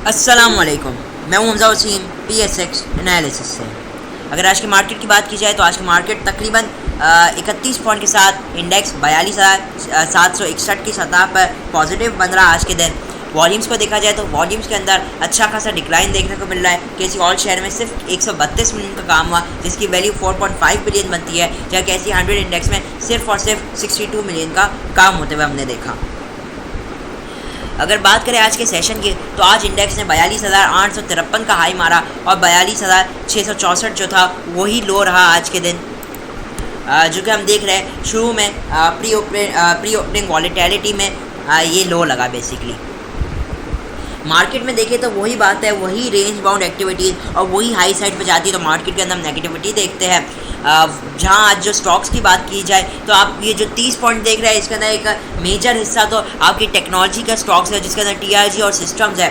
अस्सलामुअलैकुम, मैं हूं हमजा वसीम PSX एनालिसिस से। अगर आज की मार्केट की बात की जाए तो आज की मार्केट तकरीबन 31 पॉइंट के साथ इंडेक्स 42,761 की सतह पर पॉजिटिव बन रहा आज के दिन। वॉल्यूम्स को देखा जाए तो वॉल्यूम्स के अंदर अच्छा खासा डिक्लाइन देखने को मिल रहा है। किसी ऑल शेयर में सिर्फ 132 मिलियन का काम हुआ, जिसकी वैल्यू 4.5 बिलियन बनती है, जबकि ऐसी 100 इंडेक्स में सिर्फ और सिर्फ 62 मिलियन का काम होते हुए हमने देखा। अगर बात करें आज के सेशन की तो आज इंडेक्स ने 42,853 का हाई मारा और 42,664 जो था वही लो रहा आज के दिन। जो कि हम देख रहे हैं शुरू में प्री ओपनिंग वॉलेटिलिटी में ये लो लगा बेसिकली। मार्केट में देखें तो वही बात है, वही रेंज बाउंड एक्टिविटीज़ और वही हाई साइड पे जाती है, तो मार्केट के अंदर हम नेगेटिविटी देखते हैं। जहाँ आज जो स्टॉक्स की बात की जाए तो आप ये जो 30 पॉइंट देख रहे हैं, इसके अंदर एक मेजर हिस्सा तो आपकी टेक्नोलॉजी का स्टॉक्स है, जिसके अंदर TRG और सिस्टम्स है।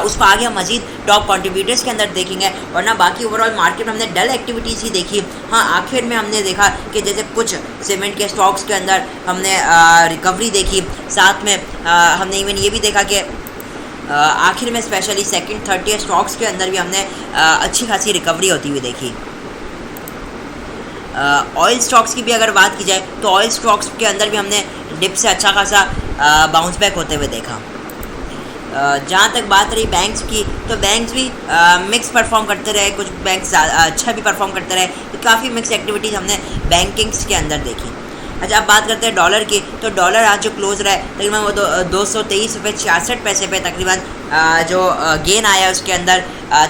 उसको आगे हम मजीद टॉप कंट्रीब्यूटर्स के अंदर देखेंगे, वरना बाकी ओवरऑल मार्केट में हमने डल एक्टिविटीज़ ही देखी। हाँ, आखिर में हमने देखा कि जैसे कुछ सीमेंट के स्टॉक्स के अंदर हमने रिकवरी देखी, साथ में हमने इवन ये भी देखा कि आखिर में specially second third year stocks के अंदर भी हमने अच्छी खासी रिकवरी होती हुई देखी। ऑयल स्टॉक्स की भी अगर बात की जाए तो ऑयल स्टॉक्स के अंदर भी हमने डिप से अच्छा खासा बाउंस बैक होते हुए देखा। जहाँ तक बात रही बैंक्स की, तो बैंक्स भी मिक्स परफॉर्म करते रहे, कुछ बैंक्स अच्छा भी परफॉर्म करते रहे, तो काफ़ी मिक्स एक्टिविटीज़ हमने बैंकिंग्स के अंदर देखी। अच्छा, अब बात करते हैं डॉलर की, तो डॉलर आज जो क्लोज रहा है तकरीबन वो 223.66 पे तकरीबन जो गेन आया उसके अंदर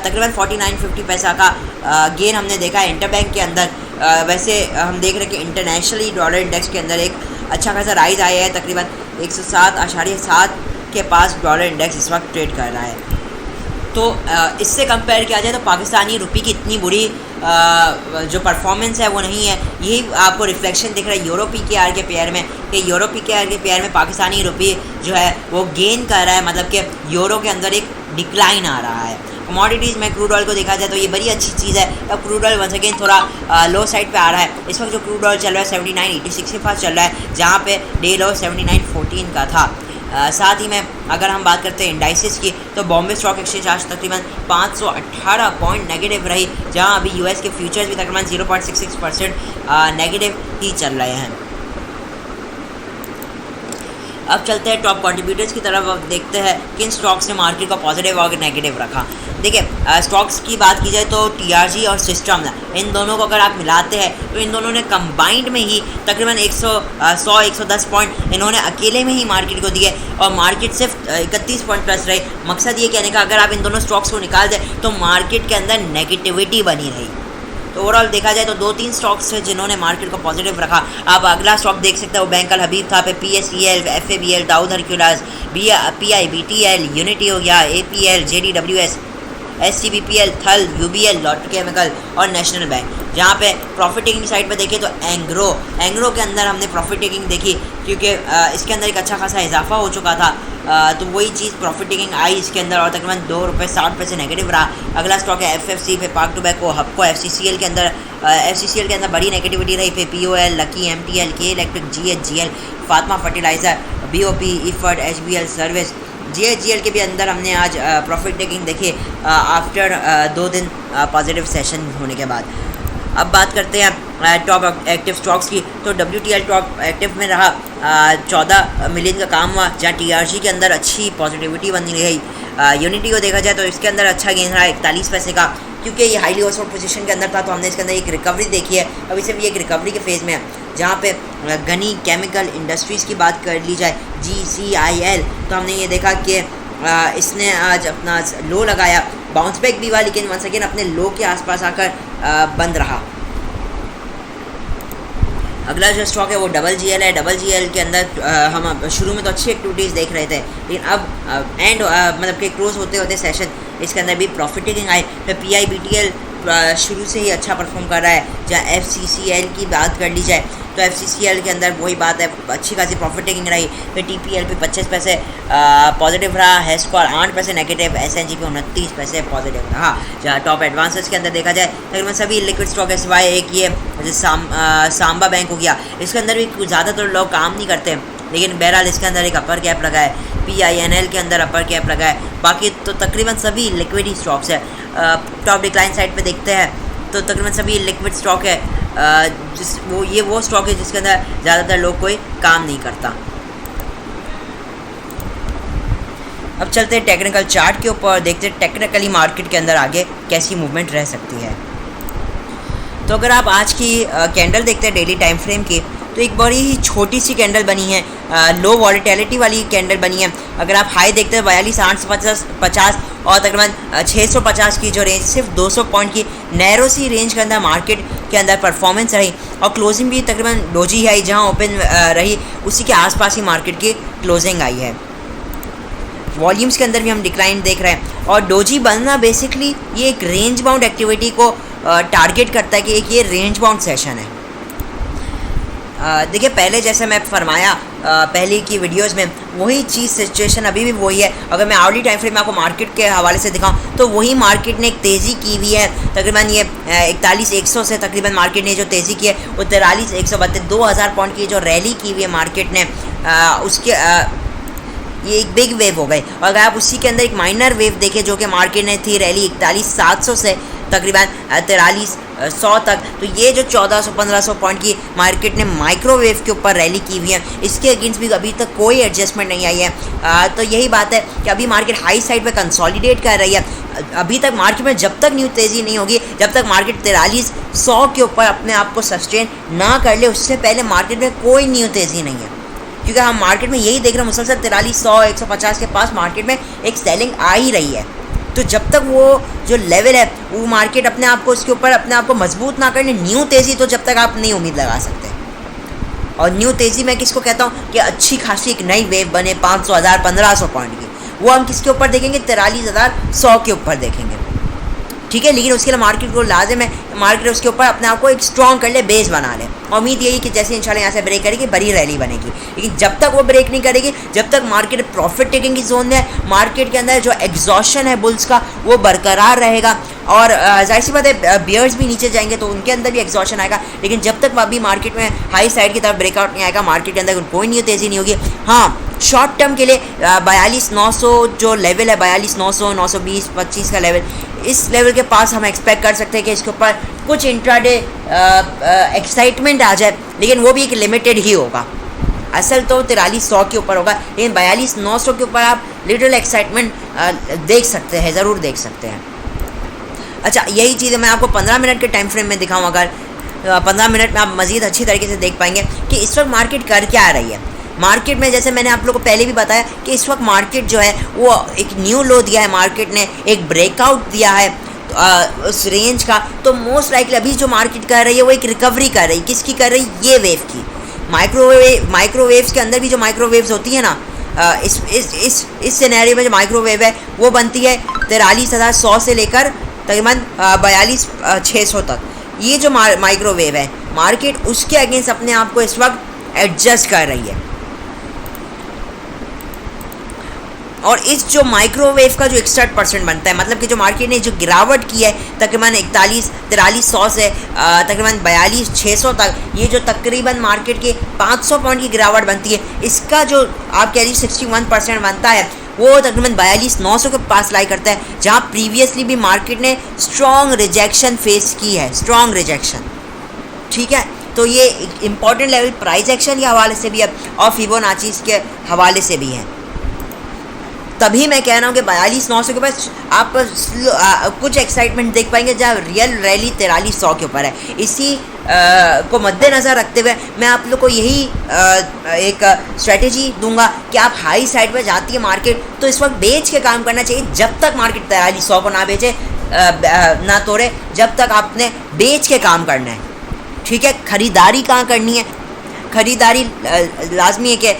तकरीबन 49.50 पैसा का गेन हमने देखा है इंटरबैंक के अंदर। वैसे हम देख रहे हैं कि इंटरनेशनली डॉलर इंडेक्स के अंदर एक अच्छा खासा राइज आया है, तकरीबन 107.7 के पास डॉलर इंडेक्स इस वक्त ट्रेड कर रहा है। तो इससे कंपेयर किया जाए तो पाकिस्तानी रुपये की इतनी बुरी जो परफॉर्मेंस है वो नहीं है। यही आपको रिफ्लेक्शन दिख रहा है यूरो PKR के पेयर में, कि यूरो PKR के पेयर में पाकिस्तानी रुपये जो है वो गेन कर रहा है, मतलब कि यूरो के अंदर एक डिक्लाइन आ रहा है। कमोडिटीज़ में क्रूड ऑयल को देखा जाए तो ये बड़ी अच्छी चीज़ है। अब क्रूड ऑयल वंस अगेन थोड़ा लो साइड पे आ रहा है। इस वक्त जो क्रूड ऑयल चल रहा है 79.86 के पास चल रहा है, जहाँ पे डे लो 79.14 का था। साथ ही में अगर हम बात करते हैं इंडाइसिस की, तो बॉम्बे स्टॉक एक्सचेंज आज तकरीबन 518 पॉइंट नेगेटिव रही, जहां अभी US के फ्यूचर्स भी तकरीबन 0.66% नेगेटिव ही चल रहे हैं। अब चलते हैं टॉप कंट्रीब्यूटर्स की तरफ। अब देखते हैं किन स्टॉक्स ने मार्केट को पॉजिटिव और नेगेटिव रखा। देखिए, स्टॉक्स की बात की जाए तो TRG और सिस्टम, इन दोनों को अगर आप मिलाते हैं तो इन दोनों ने कंबाइंड में ही तकरीबन 110 पॉइंट इन्होंने अकेले में ही मार्केट को दिए, और मार्केट सिर्फ 31 पॉइंट प्लस रही। मकसद ये कहने का, अगर आप इन दोनों स्टॉक्स को निकाल दें तो मार्केट के अंदर नेगेटिविटी बनी रही। तो ओवरऑल देखा जाए तो 2-3 स्टॉक्स हैं जिन्होंने मार्केट को पॉजिटिव रखा। आप अगला स्टॉक देख सकते हो, बैंक अल हबीब था, पे PSEL, FABL, Dawood Hercules, PIBTL, Unity हो गया, APL, JDWS, SCBPL, Thal, UBL, Lotte chemical और नेशनल बैंक। जहाँ पे प्रॉफिट टेकिंग साइड पे देखें तो एंग्रो के अंदर हमने प्रॉफिट टेकिंग देखी, क्योंकि इसके अंदर एक अच्छा खासा इजाफा हो चुका था। तो वही चीज़ प्रॉफिट टेकिंग आई इसके अंदर, और तकरीबन ₹2.60 नेगेटिव रहा। अगला स्टॉक है FFC पे पार्क टोबैको, हबको, FCCL के अंदर बड़ी नेगेटिविटी रही। फिर POL, लकी, MTL, के electric, GHGL, Fatima fertiliser, BOP, effort, HBL service, GHGL के भी अंदर हमने आज प्रॉफिट टेकिंग देखी आफ्टर 2 दिन पॉजिटिव सेशन होने के बाद। अब बात करते हैं टॉप एक्टिव स्टॉक्स की, तो WTL टॉप एक्टिव में रहा, 14 मिलियन का काम हुआ, जहाँ TRG के अंदर अच्छी पॉजिटिविटी बनी रही। यूनिटी को देखा जाए तो इसके अंदर अच्छा गेन रहा 41 पैसे का, क्योंकि ये हाईली ओवरसोल्ड पोजीशन के अंदर था, तो हमने इसके अंदर एक रिकवरी देखी है। अभी सिर्फ ये एक रिकवरी के फेज़ में है, जहाँ पे गनी केमिकल इंडस्ट्रीज़ की बात कर ली जाए, GCIL, तो हमने ये देखा कि इसने आज अपना लो लगाया, बाउंस बैक भी हुआ, लेकिन वंस अगेन अपने लो के आसपास आकर बंद रहा। अगला जो स्टॉक है वो GGL है। GGL के अंदर हम शुरू में तो अच्छी एक्टिविटीज़ देख रहे थे, लेकिन अब मतलब कि क्लोज होते होते सेशन इसके अंदर भी प्रॉफिट टेकिंग आई। फिर PIBTL शुरू से ही अच्छा परफॉर्म कर रहा है। जहाँ FCCL की बात कर ली जाए तो FCCL के अंदर वही बात है, अच्छी खासी प्रॉफिट टेकिंग रही। फिर TPL पे 25 पैसे पॉजिटिव रहा, हेस्कॉर 8 पैसे नेगेटिव, SNG पे 29 पैसे पॉजिटिव रहा। जहाँ टॉप एडवांसेस के अंदर देखा जाए तकरीबन सभी लिक्विड स्टॉक है, सिवाय एक ये जैसे सांबा बैंक हो गया, इसके अंदर भी ज़्यादातर लोग काम नहीं करते, लेकिन बहरहाल इसके अंदर एक अपर कैप लगा है। PINL के अंदर अपर कैप लगा है। बाकी तो तकरीबन सभी लिक्विड ही स्टॉक्स है। टॉप डिक्लाइन साइड पे देखते हैं तो तकरीबन सभी लिक्विड स्टॉक है। ये वो स्टॉक है जिसके अंदर ज़्यादातर लोग कोई काम नहीं करता। अब चलते हैं टेक्निकल चार्ट के ऊपर, देखते हैं टेक्निकली मार्केट के अंदर आगे कैसी मूवमेंट रह सकती है। तो अगर आप आज की कैंडल देखते हैं डेली टाइम फ्रेम की, तो एक बड़ी ही छोटी सी कैंडल बनी है, लो वॉलेटिलिटी वाली कैंडल बनी है। अगर आप हाई देखते हैं 42,850 और तकरीबन 650 की जो रेंज, सिर्फ 200 पॉइंट की नैरो सी रेंज के अंदर मार्केट के अंदर परफॉर्मेंस रही और क्लोजिंग भी तकरीबन डोजी आई जहां ओपन रही उसी के आसपास ही मार्केट की क्लोजिंग आई है। वॉल्यूम्स के अंदर भी हम डिक्लाइन देख रहे हैं और डोजी बनना बेसिकली ये एक रेंज बाउंड एक्टिविटी को टारगेट करता है कि एक ये रेंज बाउंड सेशन है। देखिए पहले जैसे मैं फरमाया पहले की वीडियोस में, वही चीज़ सिचुएशन अभी भी वही है। अगर मैं आवरली टाइम फ्रेम में आपको मार्केट के हवाले से दिखाऊं तो वही मार्केट ने एक तेज़ी की हुई है। तकरीबन ये 41,100 से तकरीबन मार्केट ने जो तेज़ी की है वो 43,132 2000 पॉइंट की जो रैली की हुई है मार्केट ने, उसके ये एक बिग वेव हो गई। और अगर आप उसी के अंदर एक माइनर वेव देखें जो कि मार्केट ने थी रैली 41,700 से तकरीबन 43,100 तक, तो ये जो 1400-1500 पॉइंट की मार्केट ने माइक्रोवेव के ऊपर रैली की हुई है, इसके अगेंस्ट भी अभी तक कोई एडजस्टमेंट नहीं आई है। तो यही बात है कि अभी मार्केट हाई साइड पे कंसोलिडेट कर रही है। अभी तक मार्केट में जब तक न्यू तेज़ी नहीं होगी, जब तक मार्केट 4300 के ऊपर अपने आप को सस्टेन ना कर ले, उससे पहले मार्केट में कोई न्यू तेज़ी नहीं है। क्योंकि हम मार्केट में यही देख रहे हैं मुसलसल 4300-150 के पास मार्केट में एक सेलिंग आ ही रही है। तो जब तक वो जो लेवल है वो मार्केट अपने आप को उसके ऊपर अपने आप को मजबूत ना करने, न्यू तेज़ी तो जब तक आप नहीं उम्मीद लगा सकते। और न्यू तेज़ी मैं किसको कहता हूँ कि अच्छी खासी एक नई वेव बने 500, 1000, 1500 पॉइंट की, वो हम किसके ऊपर देखेंगे? 43,100 के ऊपर देखेंगे। ठीक है, लेकिन उसके लिए मार्केट को लाजिम है मार्केट उसके ऊपर अपने आप को एक स्ट्रॉन्ग कर ले, बेस बना ले। उम्मीद यही कि जैसे इंशाल्लाह यहाँ से ब्रेक करेगी बड़ी रैली बनेगी। लेकिन जब तक वो ब्रेक नहीं करेगी, जब तक मार्केट प्रॉफिट टेकिंग की जोन में, मार्केट के अंदर जो एग्जॉशन है बुल्स का वो बरकरार रहेगा। और जाहिर सी बात है बियर्स भी नीचे जाएंगे तो उनके अंदर भी एग्जॉशन आएगा। लेकिन जब तक अभी मार्केट में हाई साइड की तरफ ब्रेकआउट नहीं आएगा, मार्केट के अंदर कोई न्यू तेज़ी नहीं होगी। हाँ, शॉर्ट टर्म के लिए 42,900 जो लेवल है, 42,900, 920, 25 का लेवल, इस लेवल के पास हम एक्सपेक्ट कर सकते हैं कि इसके ऊपर कुछ इंट्राडे एक्साइटमेंट आ जाए, लेकिन वो भी एक लिमिटेड ही होगा। असल तो 4300 के ऊपर होगा, लेकिन 42,900 के ऊपर आप लिटिल एक्साइटमेंट देख सकते हैं, ज़रूर देख सकते हैं। अच्छा, यही चीज़ें मैं आपको 15 मिनट के टाइम फ्रेम में दिखाऊँ, अगर 15 मिनट में आप मज़ीद अच्छी तरीके से देख पाएंगे कि इस वक्त मार्केट कर क्या रही है। मार्केट में जैसे मैंने आप लोगों को पहले भी बताया कि इस वक्त मार्केट जो है वो एक न्यू लो दिया है, मार्केट ने एक ब्रेकआउट दिया है उस रेंज का। तो मोस्ट लाइकली अभी जो मार्केट कर रही है वो एक रिकवरी कर रही है। किसकी कर रही है? ये वेव की। माइक्रोवेव्स के अंदर भी जो माइक्रोवेव्स होती है ना, इस सिनेरियो में जो माइक्रोवेव है वो बनती है 43,100 से लेकर तकरीबन 42,600 तक। ये जो माइक्रोवेव है, मार्केट उसके अगेंस्ट अपने आप को इस वक्त एडजस्ट कर रही है। और इस जो माइक्रोवेव का जो 61% बनता है, मतलब कि जो मार्केट ने जो गिरावट की है तकरीबन 4300 से तकरीबन 42,600 तक, ये जो तकरीबन मार्केट के 500 पॉइंट की गिरावट बनती है, इसका जो आप कह लीजिए 61% बनता है, वो तकरीबन 42,900 के पास लाई करता है, जहाँ प्रीवियसली भी मार्केट ने स्ट्रॉन्ग रिजेक्शन फेस की है, स्ट्रॉन्ग रिजेक्शन। ठीक है, तो ये इंपॉर्टेंट लेवल प्राइस एक्शन के हवाले से भी है और फिबोनाची के हवाले से भी है। तभी मैं कह रहा हूँ कि 42,900 के पास आप कुछ एक्साइटमेंट देख पाएंगे, जहाँ रियल रैली 4300 के ऊपर है। इसी को मद्देनज़र रखते हुए मैं आप लोग को यही एक स्ट्रेटेजी दूंगा कि आप हाई साइड पर जाती है मार्केट तो इस वक्त बेच के काम करना चाहिए, जब तक मार्केट 4300 को ना बेचे ना तोड़े, जब तक आपने बेच के काम करना है। ठीक है, ख़रीदारी कहाँ करनी है? ख़रीदारी लाजमी है कि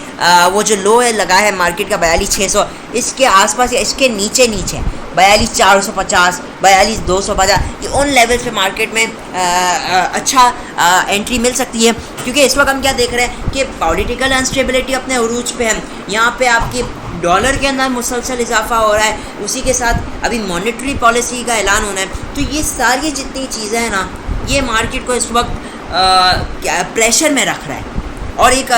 वो जो लो है लगा है मार्केट का 42,600, इसके आसपास या इसके नीचे 42,450, 42,250, ये उन लेवल पे मार्केट में अच्छा एंट्री मिल सकती है। क्योंकि इस वक्त हम क्या देख रहे हैं कि पॉलिटिकल अनस्टेबिलिटी अपने अरूज पे है। यहाँ पे आपकी डॉलर के अंदर मुसलसल इजाफा हो रहा है, उसी के साथ अभी मॉनेटरी पॉलिसी का ऐलान होना है। तो ये सारी जितनी चीज़ें हैं ना, ये मार्केट को इस वक्त प्रेशर में रख रहा है। और एक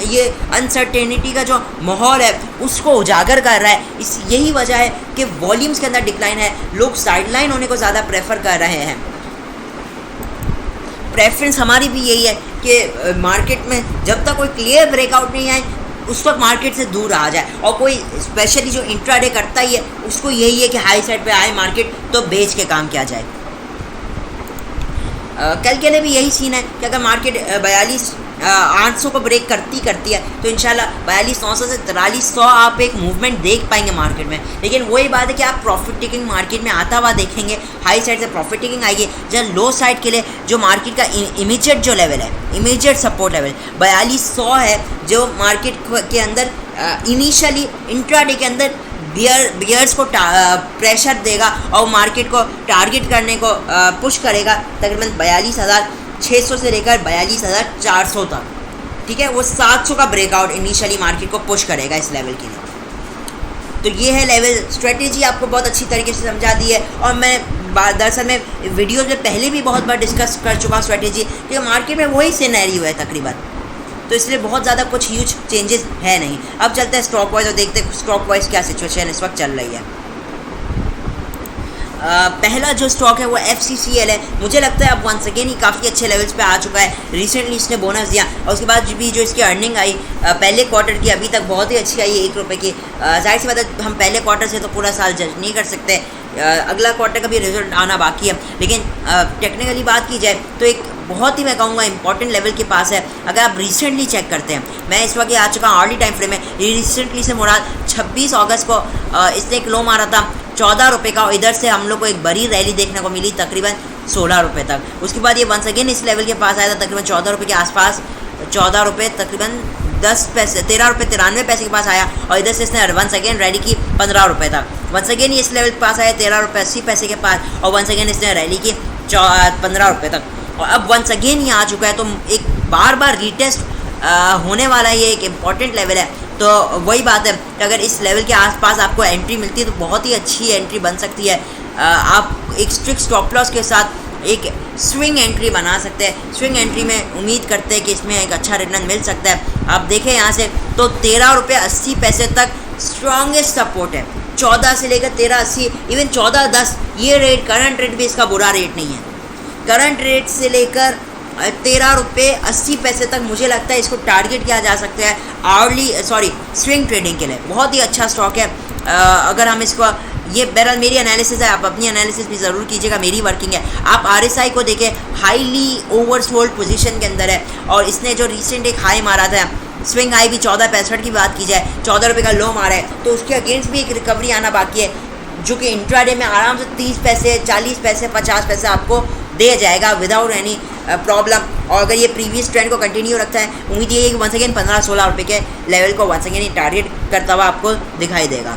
ये अनसर्टेनिटी का जो माहौल है उसको उजागर कर रहा है। इस यही वजह है कि वॉल्यूम्स के अंदर डिक्लाइन है, लोग साइडलाइन होने को ज़्यादा प्रेफर कर रहे हैं। प्रेफरेंस हमारी भी यही है कि मार्केट में जब तक कोई क्लियर ब्रेकआउट नहीं आए उस वक्त मार्केट से दूर आ जाए, और कोई स्पेशली जो इंट्राडे करता ही है उसको यही है कि हाई साइड पे आए मार्केट तो बेच के काम किया जाए। कल के लिए भी यही सीन है कि अगर मार्केट 42,800 को ब्रेक करती है तो इंशाल्लाह 42,900 से 4300 आप एक मूवमेंट देख पाएंगे मार्केट में। लेकिन वही बात है कि आप प्रॉफिट टेकिंग मार्केट में आता हुआ देखेंगे, हाई साइड से प्रॉफिट टेकिंग आएगी, जब लो साइड के लिए जो मार्केट का इमीडिएट जो लेवल है, इमीडिएट सपोर्ट लेवल 4200 है, जो मार्केट के अंदर इनिशियली इंट्राडे के अंदर बियर्स को प्रेशर देगा और मार्केट को टारगेट करने को पुश करेगा तकरीबन 42,600 से लेकर 42,400 तक। ठीक है, वो 700 का ब्रेकआउट इनिशियली मार्केट को पुश करेगा इस लेवल के लिए। तो ये है लेवल स्ट्रेटेजी, आपको बहुत अच्छी तरीके से समझा दी है, और मैं दरअसल में वीडियो में पहले भी बहुत बार डिस्कस कर चुका स्ट्रेटेजी, क्योंकि मार्केट में वही सिनेरियो है तकरीबन, तो इसलिए बहुत ज़्यादा कुछ ह्यूज चेंजेस है नहीं। अब चलते हैं स्टॉक वाइज और देखते हैं स्टॉक वाइज क्या सिचुएशन इस वक्त चल रही है। पहला जो स्टॉक है वो FCCL है। मुझे लगता है अब वंस अगेन ही काफ़ी अच्छे लेवल्स पे आ चुका है। रिसेंटली इसने बोनस दिया और उसके बाद भी जो इसकी अर्निंग आई पहले क्वार्टर की अभी तक बहुत ही अच्छी आई है, 1 रुपये की। जाहिर सी बात है हम पहले क्वार्टर से तो पूरा साल जज नहीं कर सकते, अगला क्वार्टर का भी रिजल्ट आना बाकी है, लेकिन टेक्निकली बात की जाए तो एक बहुत ही मैं कहूँगा इंपॉर्टेंट लेवल के पास है। अगर आप रिसेंटली चेक करते हैं, मैं इस वक्त आ चुका हूँ अर्ली टाइम फ्रेम में, रिसेंटली से मुराद 26 अगस्त को इसने एक लो मारा था 14 रुपये का, और इधर से हम लोग को एक बड़ी रैली देखने को मिली तकरीबन 16 रुपये तक। उसके बाद ये वंस अगेन इस लेवल के पास आया था तकरीबन 14 रुपये के आसपास, 14 रुपये तकरीबन 10 पैसे 13 रुपये 93 पैसे के पास आया, और इधर से इसने वंस अगेन रैली की 15 रुपये तक। वंस अगेन इस लेवल के पास आया 13 रुपये 80 पैसे के पास, और वंस अगेन इसने रैली की 15 रुपये तक, और अब वंस अगेन ये आ चुका है। तो एक बार बार रीटेस्ट होने वाला ये एक इम्पॉर्टेंट लेवल है। तो वही बात है कि अगर इस लेवल के आसपास आपको एंट्री मिलती है तो बहुत ही अच्छी एंट्री बन सकती है। आप एक स्ट्रिक्ट स्टॉप लॉस के साथ एक स्विंग एंट्री बना सकते हैं। स्विंग एंट्री में उम्मीद करते हैं कि इसमें एक अच्छा रिटर्न मिल सकता है। आप देखें यहाँ से तो 13 रुपये 80 पैसे तक स्ट्रॉन्गेस्ट सपोर्ट है, 14 से लेकर 13.80, इवन 14.10 ये रेट करंट रेट भी इसका बुरा रेट नहीं है। करंट रेट से लेकर 13 रुपये 80 पैसे तक मुझे लगता है इसको टारगेट किया जा सकता है स्विंग ट्रेडिंग के लिए। बहुत ही अच्छा स्टॉक है। अगर हम इसको ये बहरहाल मेरी एनालिसिस है, आप अपनी एनालिसिस भी ज़रूर कीजिएगा, मेरी वर्किंग है। आप RSI को देखें, हाईली ओवरसोल्ड पोजीशन के अंदर है, और इसने जो रिसेंट एक हाई मारा था, स्विंग हाई भी 14.65 की बात की जाए, 14 रुपये का लो मारा है, तो उसके अगेंस्ट भी एक रिकवरी आना बाकी है, जो कि इंट्राडे में आराम से 30 पैसे 40 पैसे 50 पैसे आपको दे जाएगा विदाउट एनी प्रॉब्लम। और अगर ये प्रीवियस ट्रेंड को कंटिन्यू रखता है, उम्मीद ये है कि वंस अगेन 15-16 रुपये के लेवल को वंस अगेन टारगेट करता हुआ आपको दिखाई देगा।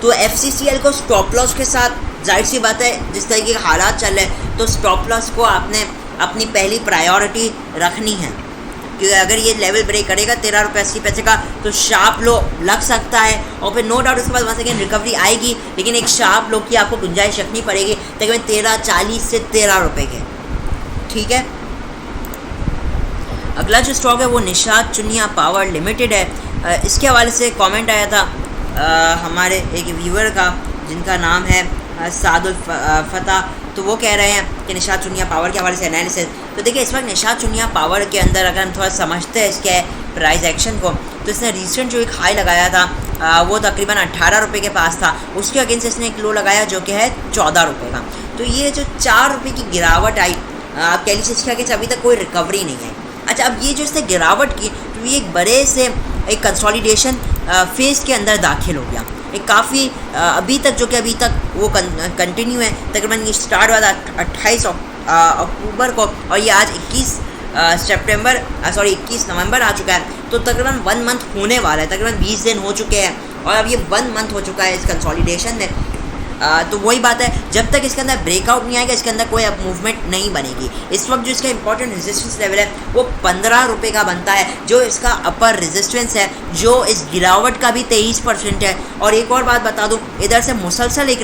तो FCCL को स्टॉप लॉस के साथ जाहिर सी बात है जिस तरीके के हालात चल रहे हैं, तो स्टॉप लॉस को आपने अपनी पहली प्रायोरिटी रखनी है, क्योंकि अगर ये लेवल ब्रेक करेगा 13 रुपये 80 पैसे का तो शार्प लो लग सकता है, और फिर नो डाउट उसके बाद वहाँ से रिकवरी आएगी, लेकिन एक शार्प लो की आपको गुंजाइश रखनी पड़ेगी तकरीबन 13.40 से 13 रुपये के। ठीक है, अगला जो स्टॉक है वो निशात चुनिया पावर लिमिटेड है। इसके हवाले से कमेंट आया था हमारे एक व्यूअर का जिनका नाम है सादुल फता, तो वो कह रहे हैं कि निशात चुनिया पावर के हवाले से एनालिसिस। तो देखिए इस वक्त निशात चुनिया पावर के अंदर अगर हम थोड़ा समझते हैं इसके प्राइस एक्शन को, तो इसने रिसेंट जो एक हाई लगाया था वो तकरीबन 18 रुपये के पास था, उसके अगेंस्ट इसने एक लो लगाया जो कि है 14 रुपये का। तो ये जो 4 रुपये की गिरावट आई, आप कह लीजिए इसके अगेंस्ट अभी तक कोई रिकवरी नहीं है। अच्छा, अब ये जो इसने गिरावट की तो ये एक बड़े से एक कंसोलिडेशन फेज़ के अंदर दाखिल हो गया, एक काफ़ी अभी तक वो कंटिन्यू है। तकरीबन ये स्टार्ट हुआ था 28 अक्टूबर को, और ये आज 21 नवंबर आ चुका है, तो तकरीबन 1 मंथ होने वाला है, तकरीबन 20 दिन हो चुके हैं, और अब ये 1 मंथ हो चुका है इस कंसोलिडेशन में। तो वही बात है, जब तक इसके अंदर ब्रेकआउट नहीं आएगा इसके अंदर कोई अब मूवमेंट नहीं बनेगी। इस वक्त जो इसका इंपॉर्टेंट रेजिस्टेंस लेवल है वो 15 रुपये का बनता है, जो इसका अपर रेजिस्टेंस है, जो इस गिरावट का भी 23% है। और एक और बात बता दूं, इधर से मुसलसल एक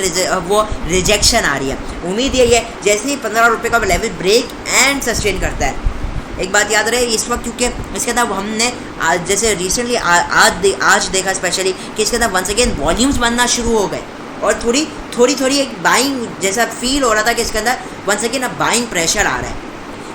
वो रिजेक्शन आ रही है। उम्मीद यही है जैसे ही 15 रुपये का लेवल ब्रेक एंड सस्टेन करता है एक बात याद रहे इस वक्त, क्योंकि इसके अंदर हमने आज जैसे रिसेंटली आज देखा स्पेशली कि इसके अंदर वंस अगेन वॉल्यूम्स बनना शुरू हो गए और थोड़ी एक बाइंग जैसा फील हो रहा था कि इसके अंदर वंस अगेन अब बाइंग प्रेशर आ रहा है।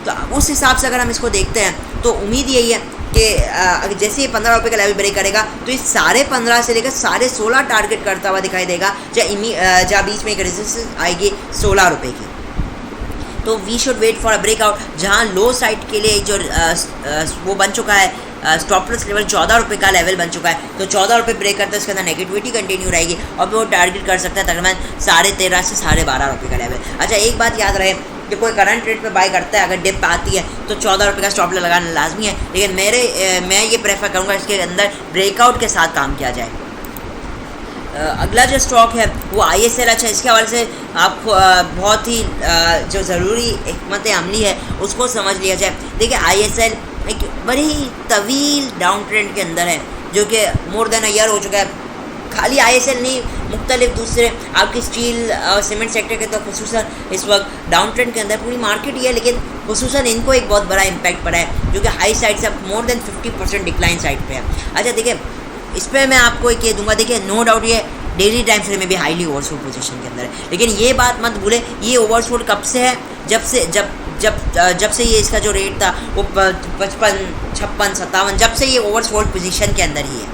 तो उस हिसाब से अगर हम इसको देखते हैं तो उम्मीद यही है कि जैसे ये 15 रुपये का लेवल ब्रेक करेगा तो इस 15.5 से लेकर 16.5 टारगेट करता हुआ दिखाई देगा, जहाँ बीच में एक रेजिस्टेंस आएगी 16 रुपये की। तो we should wait for a breakout, जहाँ लो साइड के लिए जो वो बन चुका है स्टॉप लॉस लेवल 14 रुपये का लेवल बन चुका है। तो 14 रुपये ब्रेक करते हैं उसके अंदर नेगेटिविटी कंटिन्यू रहेगी और वो टारगेट कर सकता है तकरीबन 13.5 से 12.5 रुपये का लेवल। अच्छा, एक बात याद रहे कि कोई करंट रेट पे बाय करता है, अगर डिप आती है तो 14 रुपये का स्टॉप लॉस लगाना लाजमी है, लेकिन मैं ये प्रेफर करूँगा इसके अंदर ब्रेकआउट के साथ काम किया जाए। अगला जो स्टॉक है वो ISL। अच्छा, इसके हवाले से आपको बहुत ही जो ज़रूरी हिकमत अमली है उसको समझ लिया जाए। देखिए, ISL एक बड़ी ही तवील डाउन ट्रेंड के अंदर है जो कि मोर देन अ ईयर हो चुका है। खाली ISL नहीं, मुख्तलिफ दूसरे आपकी स्टील और सीमेंट सेक्टर के तो खुसूसन इस वक्त डाउन ट्रेंड के अंदर पूरी मार्केट ही है, लेकिन खुसूसन इनको एक बहुत बड़ा इम्पैक्ट पड़ा है जो कि हाई साइड से मोर देन 50% डिक्लाइन साइड पे है। अच्छा, देखिए इस पर मैं आपको एक ये दूंगा, देखिए नो डाउट ये डेली टाइम फ्रेम में भी हाईली ओवरसोल्ड पोजीशन के अंदर है, लेकिन ये बात मत भूले ये ओवरसोल्ड कब से है, जब से ये इसका जो रेट था वो 55, 56, 57, जब से ये ओवरसोल्ड पोजीशन के अंदर ही है।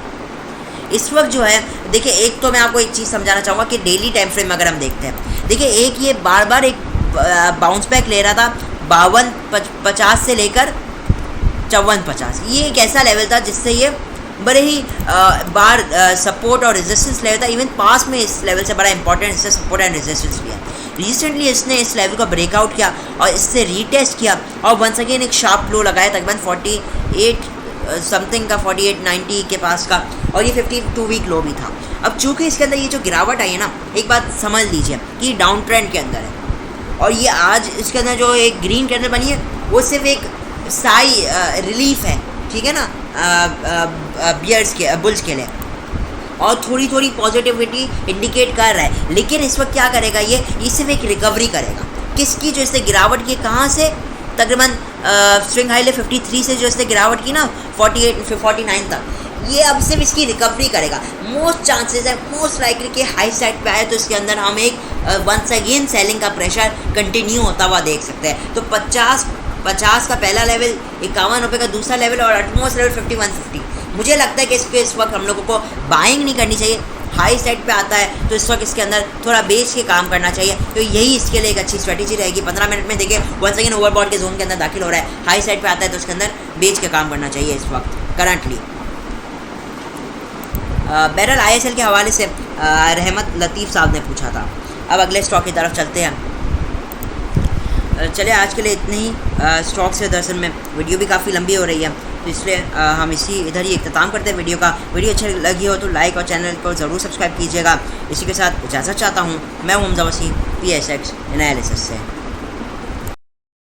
इस वक्त जो है देखिए, एक तो मैं आपको एक चीज़ समझाना चाहूँगा कि डेली टाइम फ्रेम अगर हम देखते हैं, देखिए एक ये बार एक बाउंस बैक ले रहा था 52.50 से लेकर 54.50, ये एक ऐसा लेवल था जिससे ये बड़े ही बार सपोर्ट और रेजिस्टेंस लेवल था। इवन पास में इस लेवल से बड़ा इंपॉर्टेंट इससे सपोर्ट एंड रेजिस्टेंस लिया। रिसेंटली इसने इस लेवल का ब्रेकआउट किया और इससे रीटेस्ट किया और वंस अगेन एक शार्प लो लगाया तकरीबन 48 समथिंग का, 48.90 के पास का, और ये 52 वीक लो भी था। अब चूँकि इसके अंदर ये जो गिरावट आई है ना, एक बात समझ लीजिए कि ये डाउन ट्रेंड के अंदर है और ये आज इसके अंदर जो एक ग्रीन कैंडल बनी है वो सिर्फ एक साई रिलीफ है, ठीक है ना, बुल्स के लिए, और थोड़ी पॉजिटिविटी इंडिकेट कर रहा है। लेकिन इस वक्त क्या करेगा ये सिर्फ एक रिकवरी करेगा। किसकी? जो इसने गिरावट की, कहाँ से? तकरीबन स्विंग हाई ले 53 से जो इसने गिरावट की ना 49 तक, ये अब सिर्फ इसकी रिकवरी करेगा। मोस्ट चांसेस है, मोस्ट लाइकली कि हाई साइड पे आए तो इसके अंदर हम एक वंस अगेन सेलिंग का प्रेशर कंटिन्यू होता हुआ देख सकते हैं। तो 50 का पहला लेवल, 51 रुपये का दूसरा लेवल और एटमोस्ट लेवल 51.50। मुझे लगता है कि इस वक्त हम लोगों को बाइंग नहीं करनी चाहिए। हाई साइड पे आता है तो इस वक्त इसके अंदर थोड़ा बेच के काम करना चाहिए, तो यही इसके लिए एक अच्छी स्ट्रेटेजी रहेगी। 15 मिनट में देखिए वंस अगेन ओवरबॉट के जोन के अंदर दाखिल हो रहा है। हाई साइड पे आता है तो उसके अंदर बेच के काम करना चाहिए इस वक्त करंटली। बहरहाल ISL के हवाले से रहमत लतीफ़ साहब ने पूछा था। अब अगले स्टॉक की तरफ चलते हैं। चलिए, आज के लिए इतनी ही स्टॉक से। दरअसल में वीडियो भी काफ़ी लंबी हो रही है तो इसलिए हम इधर ही इख्तिताम करते हैं वीडियो का। वीडियो अच्छी लगी हो तो लाइक और चैनल को ज़रूर सब्सक्राइब कीजिएगा। इसी के साथ इजाज़त चाहता हूँ। मैं हूं हमज़ा वसीम PSX एनालिसिस से।